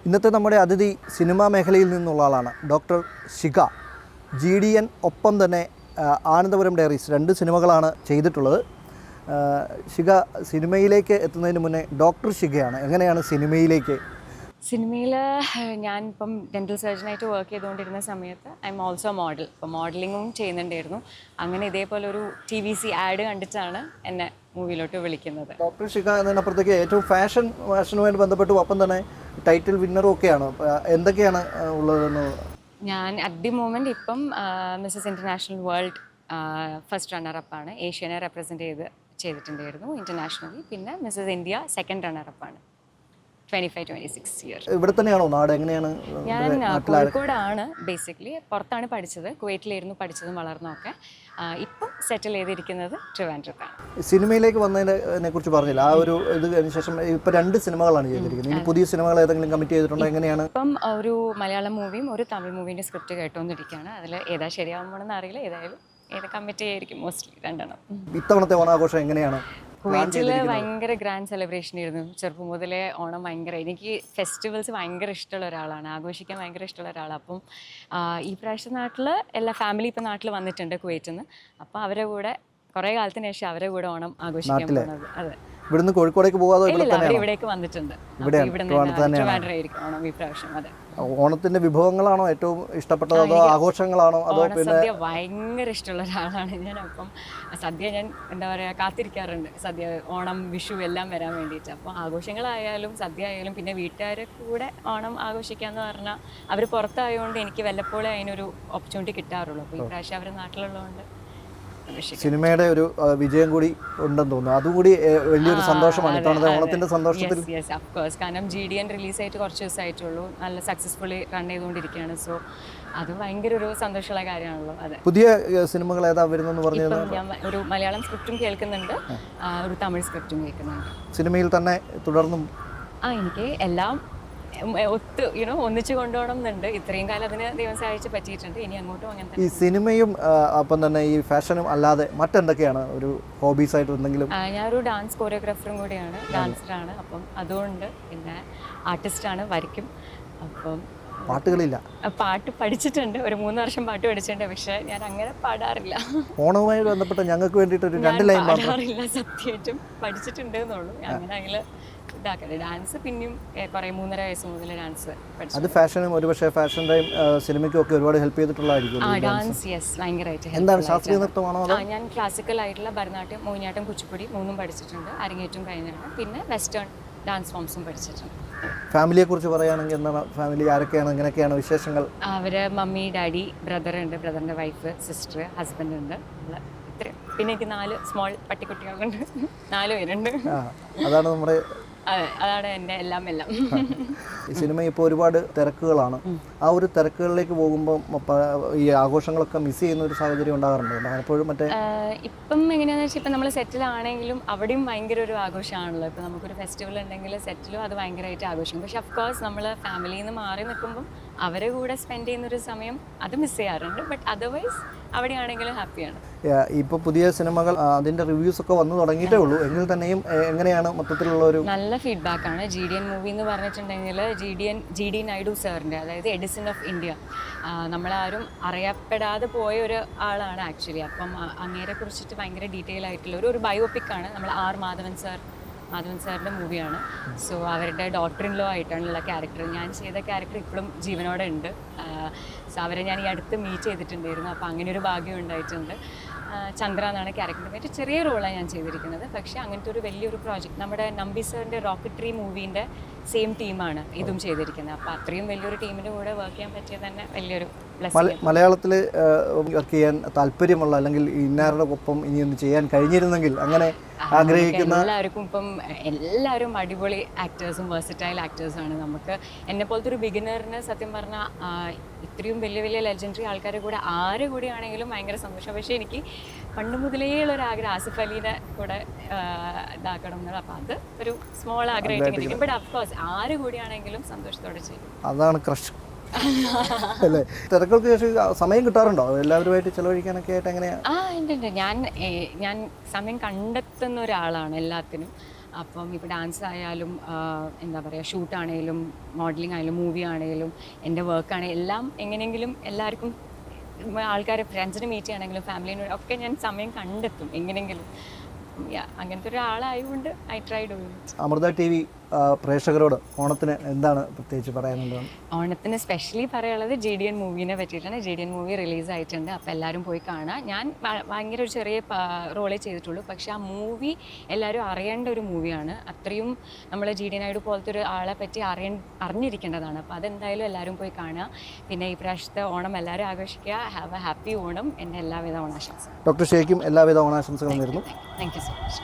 ഇന്നത്തെ നമ്മുടെ അതിഥി സിനിമാ മേഖലയിൽ നിന്നുള്ള ആളാണ് ഡോക്ടർ ശിഖ. GDN ഒപ്പം തന്നെ ആനന്ദപുരം ഡയറീസ് 2 സിനിമകളാണ് ചെയ്തിട്ടുള്ളത്. ശിഖ സിനിമയിലേക്ക് എത്തുന്നതിന് മുന്നേ ഡോക്ടർ ശിഖയാണ്. എങ്ങനെയാണ് സിനിമയിൽ ഞാനിപ്പം ഡെൻ്റൽ സർജനായിട്ട് വർക്ക് ചെയ്തുകൊണ്ടിരുന്ന സമയത്ത് ഐ എം ഓൾസോ മോഡൽ. ഇപ്പോൾ മോഡലിങ്ങും ചെയ്യുന്നുണ്ടായിരുന്നു. അങ്ങനെ ഇതേപോലെ ഒരു TVC ആഡ് കണ്ടിട്ടാണ് എന്നെ മൂവിയിലോട്ട് വിളിക്കുന്നത്. ഡോക്ടർ ശിഖ എന്നതിനപ്പുറത്തേക്ക് ഏറ്റവും ഫാഷനുമായിട്ട് ബന്ധപ്പെട്ട് ഒപ്പം തന്നെ ടൈറ്റിൽ വിന്നറും ഒക്കെയാണ്. എന്തൊക്കെയാണ് ഉള്ളതെന്ന്? ഞാൻ അറ്റ് ദി മൊമെൻറ്റ് ഇപ്പം മിസ്സസ് ഇൻ്റർനാഷണൽ വേൾഡ് ഫസ്റ്റ് റണ്ണറപ്പാണ്. ഏഷ്യനെ റെപ്രസെൻറ്റ് ചെയ്തിട്ടുണ്ടായിരുന്നു ഇൻ്റർനാഷണലി. പിന്നെ മിസ്സസ് ഇന്ത്യ സെക്കൻഡ് റണ്ണറപ്പാണ് 25-26 ഇയർ. ഇവിടെ തന്നെയാണോ നാട്? എങ്ങനെയാണ്? ഞാൻ കോഴിക്കോടാണ് ബേസിക്കലി. പുറത്താണ് പഠിച്ചത്, കുവൈറ്റിലായിരുന്നു പഠിച്ചതും വളർന്നൊക്കെ. ഇപ്പം സെറ്റിൽ ചെയ്തിരിക്കുന്നത് ട്രിവാൻഡ്രത്താണ്. സിനിമയിലേക്ക് വന്നതിനെ കുറിച്ച് പറഞ്ഞില്ല. ആ ഒരു ഇത് കഴിഞ്ഞ ശേഷം ഇപ്പം 2 സിനിമകളാണ് ചെയ്തിരിക്കുന്നത്. ഇനി പുതിയ സിനിമകൾ ഏതെങ്കിലും കമ്മിറ്റ് ചെയ്തിട്ടുണ്ടോ? എങ്ങനെയാണ്? ഇപ്പം ഒരു മലയാളം മൂവിയും ഒരു തമിഴ് മൂവിൻ്റെ സ്ക്രിപ്റ്റ് കേട്ടുകൊണ്ടിരിക്കുകയാണ്. അതിൽ ഏതാ ശരിയാവുമ്പോഴെന്ന് അറിയില്ല. ഏതായാലും ഏത് കമ്മിറ്റ് ചെയ്യായിരിക്കും മോസ്റ്റ്ലി 2 ഇത്തവണത്തെ ഓണാഘോഷം എങ്ങനെയാണ്? കുവൈറ്റിൽ ഭയങ്കര ഗ്രാൻഡ് സെലിബ്രേഷൻ ആയിരുന്നു. ചെറുപ്പം മുതലേ ഓണം എനിക്ക് ഫെസ്റ്റിവൽസ് ഭയങ്കര ഇഷ്ടമുള്ള ഒരാളാണ്, ആഘോഷിക്കാൻ ഭയങ്കര ഇഷ്ടമുള്ള ഒരാളാണ്. അപ്പം ഈ പ്രാവശ്യം നാട്ടിൽ എല്ലാ ഫാമിലി ഇപ്പം നാട്ടിൽ വന്നിട്ടുണ്ട് കുവൈറ്റിൽ നിന്ന്. അപ്പോൾ അവരെ കൂടെ കുറേ കാലത്തിന് ശേഷം അവരെ കൂടെ ഓണം ആഘോഷിക്കാൻ പോകുന്നത്. അതെ, ഇവിടുന്ന് കോഴിക്കോടേക്ക് പോകാതെ ഇവിടേക്ക് വന്നിട്ടുണ്ട്. ഓണം ഈ പ്രാവശ്യം. അതെ. ഓണത്തിന്റെ വിഭവങ്ങളാണോ ഏറ്റവും ഇഷ്ടപ്പെട്ടത്, അതോ ആഘോഷങ്ങളാണോ, അതോ സദ്യ ഭയങ്കര ഇഷ്ടമുള്ള ഒരാളാണ് ഞാൻ. അപ്പം സദ്യ ഞാൻ എന്താ പറയുക കാത്തിരിക്കാറുണ്ട്. സദ്യ, ഓണം, വിഷു എല്ലാം വരാൻ വേണ്ടിയിട്ട്. അപ്പോൾ ആഘോഷങ്ങളായാലും സദ്യ ആയാലും പിന്നെ വീട്ടുകാരെ കൂടെ ഓണം ആഘോഷിക്കാന്ന് പറഞ്ഞാൽ അവർ പുറത്തായതുകൊണ്ട് എനിക്ക് വല്ലപ്പോഴും അതിനൊരു ഓപ്പർച്യൂണിറ്റി കിട്ടാറുള്ളൂ. അപ്പോൾ ഈ പ്രാവശ്യം അവർ നാട്ടിലുള്ളതുകൊണ്ട് സിനിമയുടെ ഒരു വിജയം കൂടി ഉണ്ടെന്ന് തോന്നുന്നു. അതുകൂടി വലിയൊരു സന്തോഷമാണ് ഇത്തവണത്തെ ഓണത്തിന്റെ സന്തോഷത്തിൽ. കാരണം GDN റിലീസായിട്ട് കുറച്ച് ദിവസമായിട്ടുള്ളൂ, നല്ല സക്സസ്ഫുള്ളി റൺ ചെയ്തുകൊണ്ടിരിക്കുകയാണ്. സോ അത് ഭയങ്കര ഒരു സന്തോഷമുള്ള കാര്യമാണല്ലോ. അതെ. പുതിയ സിനിമകൾ ഏതാ വരുന്നെന്ന് പറഞ്ഞത്? ഞാൻ ഒരു മലയാളം സ്ക്രിപ്റ്റും കേൾക്കുന്നുണ്ട്, ഒരു തമിഴ് സ്ക്രിപ്റ്റും കേൾക്കുന്നുണ്ട്. സിനിമയിൽ തന്നെ തുടർന്നും എനിക്ക് എല്ലാം ഒന്നിച്ച് കൊണ്ടുപോകണം എന്നുണ്ട്. ഇത്രയും കാലം അതിന് ദൈവം സഹായിച്ച് പറ്റിയിട്ടുണ്ട്. ഇനി അങ്ങോട്ടും അങ്ങനെ. ഈ സിനിമയും അപ്പം തന്നെ ഈ ഫാഷനും അല്ലാതെ മറ്റെന്തൊക്കെയാണ് ഒരു ഹോബീസ് ആയിട്ട് എന്തെങ്കിലും? ഞാനൊരു ഡാൻസ് കോറിയോഗ്രാഫറും കൂടിയാണ്, ഡാൻസറാണ്. അപ്പം അതുകൊണ്ട് പിന്നെ ആർട്ടിസ്റ്റാണ്, വരയ്ക്കും. അപ്പം പാട്ടുകളില്ല? പാട്ട് പഠിച്ചിട്ടുണ്ട്, ഒരു 3 വർഷം പാട്ട് പഠിച്ചിട്ടുണ്ട്. പക്ഷെ ഞാൻ അങ്ങനെ പാടാറില്ല. ഓണവുമായി ബന്ധപ്പെട്ട് ഞങ്ങൾക്ക് വേണ്ടിയിട്ട് ഒരു 2 ലൈൻ പാടാറില്ല. സത്യമായിട്ടും പഠിച്ചിട്ടുണ്ട് എന്നുള്ളൂ. അങ്ങനെ അതിൽ ഇതാക്കട്ടെ. ഡാൻസ് പിന്നെയും കുറേ 3.5 വയസ്സ് മുതൽ ഡാൻസ് പഠിച്ചു. അത് ഫാഷനും ഒരുപക്ഷെ ഫാഷൻ ടൈം സിനിമയ്ക്കും ഒക്കെ ഒരുപാട് ഹെൽപ്പ് ചെയ്തിട്ടുള്ളതായിരിക്കും. ഡാൻസ് യെസ് ഭയങ്കരമായിട്ട്. എന്താണ്, ശാസ്ത്രീയ നൃത്തമാണോ? ഞാൻ ക്ലാസിക്കൽ ആയിട്ടുള്ള ഭരതനാട്യം, മോഹിനിയാട്ടം, കുച്ചിപ്പുടി 3 പഠിച്ചിട്ടുണ്ട്. അരങ്ങേറ്റം കഴിഞ്ഞാണ്. പിന്നെ വെസ്റ്റേൺ ഡാൻസ് ഫോംസും പഠിച്ചിട്ടുണ്ട്. ഫാമിലിയെ കുറിച്ച് പറയുകയാണെങ്കിൽ എന്താണ്, ഫാമിലി ആരൊക്കെയാണ്, എങ്ങനെയൊക്കെയാണ് വിശേഷങ്ങൾ? അവര് മമ്മി, ഡാഡി, ബ്രദർ ഉണ്ട്, ബ്രദറിൻ്റെ വൈഫ്, സിസ്റ്റർ, ഹസ്ബൻഡ് ഉണ്ട്. ഇത്രയും. പിന്നെ എനിക്ക് 4 സ്മോൾ പട്ടിക്കുട്ടികളുണ്ട്. 4 പേരുണ്ട്. അതാണ് നമ്മുടെ അതാണ് എൻ്റെ എല്ലാം. ഈ സിനിമ ഇപ്പോൾ ഒരുപാട് തിരക്കുകളാണ്. ആ ഒരു തിരക്കുകളിലേക്ക് പോകുമ്പോൾ ഈ ആഘോഷങ്ങളൊക്കെ മിസ് ചെയ്യുന്ന ഒരു സാഹചര്യം ഉണ്ടാകാറുണ്ട് എപ്പോഴും? ഇപ്പം എങ്ങനെയാണെന്ന് വെച്ചാൽ ഇപ്പം നമ്മൾ സെറ്റിലാണെങ്കിലും അവിടെയും ഭയങ്കര ഒരു ആഘോഷമാണല്ലോ. ഇപ്പോൾ നമുക്കൊരു ഫെസ്റ്റിവൽ ഉണ്ടെങ്കിൽ സെറ്റിലും അത് ഭയങ്കരമായിട്ട് ആഘോഷം. പക്ഷെ അഫ്കോഴ്സ് നമ്മൾ ഫാമിലിയിൽ നിന്ന് മാറി നിൽക്കുമ്പം അവരെ കൂടെ സ്പെൻഡ് ചെയ്യുന്നൊരു സമയം അത് മിസ് ചെയ്യാറുണ്ട്. ബട്ട് അതർവൈസ് അവിടെയാണെങ്കിലും ഹാപ്പിയാണ്. ഇപ്പോൾ പുതിയ സിനിമകൾ അതിൻ്റെ റിവ്യൂസ് ഒക്കെ വന്നു തുടങ്ങിയിട്ടേ ഉള്ളൂ. എങ്കിൽ തന്നെയും എങ്ങനെയാണ് മൊത്തത്തിലുള്ള ഒരു? നല്ല ഫീഡ്ബാക്കാണ്. GDN മൂവി എന്ന് പറഞ്ഞിട്ടുണ്ടെങ്കിൽ GD നായിഡു സാറിൻ്റെ, അതായത് എഡിസൺ ഓഫ് ഇന്ത്യ, നമ്മളാരും അറിയപ്പെടാതെ പോയ ഒരു ആളാണ് ആക്ച്വലി. അപ്പം അങ്ങേരെ കുറിച്ചിട്ട് ഭയങ്കര ഡീറ്റെയിൽ ആയിട്ടുള്ള ഒരു ബയോപിക്കാണ്. നമ്മൾ മാധവൻ സാറിൻ്റെ മൂവിയാണ്. സോ അവരുടെ ഡോട്ടർ ഇൻ ലോ ആയിട്ടാണുള്ള ക്യാരക്ടർ. ഞാൻ ചെയ്ത ക്യാരക്ടർ ഇപ്പോഴും ജീവനോടെ ഉണ്ട്. സോ അവരെ ഞാൻ ഈ അടുത്ത് മീറ്റ് ചെയ്തിട്ടുണ്ടായിരുന്നു. അപ്പോൾ അങ്ങനെ ഒരു ഭാഗ്യം ഉണ്ടായിട്ടുണ്ട്. ചന്ദ്ര എന്നാണ് ക്യാരക്ടറിന് പറ്റി. ചെറിയ റോളാണ് ഞാൻ ചെയ്തിരിക്കുന്നത്. പക്ഷേ അങ്ങനത്തെ ഒരു വലിയൊരു പ്രോജക്റ്റ് നമ്മുടെ നമ്പി സാറിൻ്റെ റോക്കറ്റ്രി മൂവീൻ്റെ സെയിം ടീമാണ് ഇതും ചെയ്തിരിക്കുന്നത്. അപ്പോൾ അത്രയും വലിയൊരു ടീമിൻ്റെ കൂടെ വർക്ക് ചെയ്യാൻ പറ്റിയത് തന്നെ വലിയൊരു ബ്ലെസ്സിംഗ്. മലയാളത്തിൽ വർക്ക് ചെയ്യാൻ താല്പര്യമുള്ള, അല്ലെങ്കിൽ ഇന്നാരുടെ ഒപ്പം ഇനി ഒന്ന് ചെയ്യാൻ കഴിഞ്ഞിരുന്നെങ്കിൽ അങ്ങനെ ആഗ്രഹിക്കുന്ന എല്ലാവർക്കും ഇപ്പം എല്ലാവരും അടിപൊളി ആക്ടേഴ്സും വേഴ്സറ്റൈൽ ആക്ടേഴ്സാണ്. നമുക്ക് എന്നെ പോലത്തെ ഒരു ബിഗിനറിന് സത്യം പറഞ്ഞാൽ ഇത്രയും വലിയ ലെജൻഡറി ആൾക്കാരെ കൂടെ ആരെ കൂടിയാണെങ്കിലും ഭയങ്കര സന്തോഷം. പക്ഷേ എനിക്ക് പണ്ട് മുതലേ ഉള്ളൊരാഗ്രഹം ആസിഫ് അലീനെ കൂടെ ഇതാക്കണം എന്നുള്ളത്. അപ്പോൾ അത് ഒരു സ്മോൾ ആഗ്രഹമായിട്ട്. ബട്ട് അഫ്കോഴ്സ് ആര് കൂടിയാണെങ്കിലും സന്തോഷത്തോടെ ചെയ്യും. അതാണ് ക്രഷ് അല്ലേ? തിരക്കുകൾക്ക് ശേഷം സമയം കിട്ടാറുണ്ടോ എല്ലാവരുമായിട്ട് ചിലവഴിക്കാനൊക്കെ ആയിട്ട്? എങ്ങനെയാ? ഉണ്ട്. ഞാൻ സമയം കണ്ടെത്തുന്ന ഒരാളാണ് എല്ലാത്തിനും. അപ്പം ഇപ്പോൾ ഡാൻസ് ആയാലും എന്താ പറയുക ഷൂട്ടാണേലും മോഡലിംഗ് ആയാലും മൂവി ആണെങ്കിലും എൻ്റെ വർക്കാണെങ്കിലും എല്ലാം എങ്ങനെയെങ്കിലും എല്ലാവർക്കും ആൾക്കാരെ ഫ്രണ്ട്സിനെ മീറ്റ് ചെയ്യണമെങ്കിലും ഫാമിലിനോട് ഒക്കെ ഞാൻ സമയം കണ്ടെത്തും എങ്ങനെയെങ്കിലും. അങ്ങനത്തെ ഒരാളായതുകൊണ്ട് I try doing it. Amrita T V പ്രേക്ഷകരോട് ഓണത്തിന് എന്താണ് പ്രത്യേകിച്ച് പറയാനുള്ളത്? ഓണത്തിന് സ്പെഷ്യലി പറയാനുള്ളത് GDN മൂവീനെ പറ്റിയിട്ടാണ്. GDN മൂവി റിലീസ് ആയിട്ടുണ്ട്, അപ്പോൾ എല്ലാവരും പോയി കാണാം. ഞാൻ ഭയങ്കര ഒരു ചെറിയ റോളേ ചെയ്തിട്ടുള്ളൂ, പക്ഷേ ആ മൂവി എല്ലാവരും അറിയേണ്ട ഒരു മൂവിയാണ്. അത്രയും നമ്മൾ GD നായിഡു പോലത്തെ ഒരു ആളെ പറ്റി അറിഞ്ഞിരിക്കേണ്ടതാണ്. അപ്പോൾ അതെന്തായാലും എല്ലാവരും പോയി കാണുക. പിന്നെ ഈ പ്രാവശ്യത്തെ ഓണം എല്ലാവരും ആഘോഷിക്കുക. Have A happy Onam. എൻ്റെ എല്ലാവിധ ഓണാശംസകളും. ഡോക്ടർ ഷേക്കും എല്ലാവിധ ഓണാശംസകളും നേരുന്നു. Thank you so much.